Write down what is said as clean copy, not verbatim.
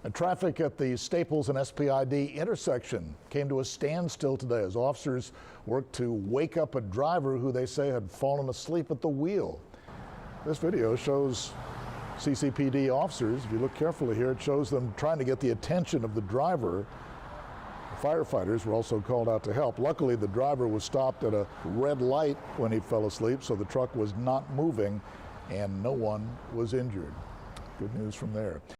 Traffic at the Staples and SPID intersection came to a standstill today as officers worked to wake up a driver who they say had fallen asleep at the wheel. This video shows CCPD officers. If you look carefully here, it shows them trying to get the attention of the driver. Firefighters were also called out to help. Luckily, the driver was stopped at a red light when he fell asleep, so the truck was not moving and no one was injured. Good news from there.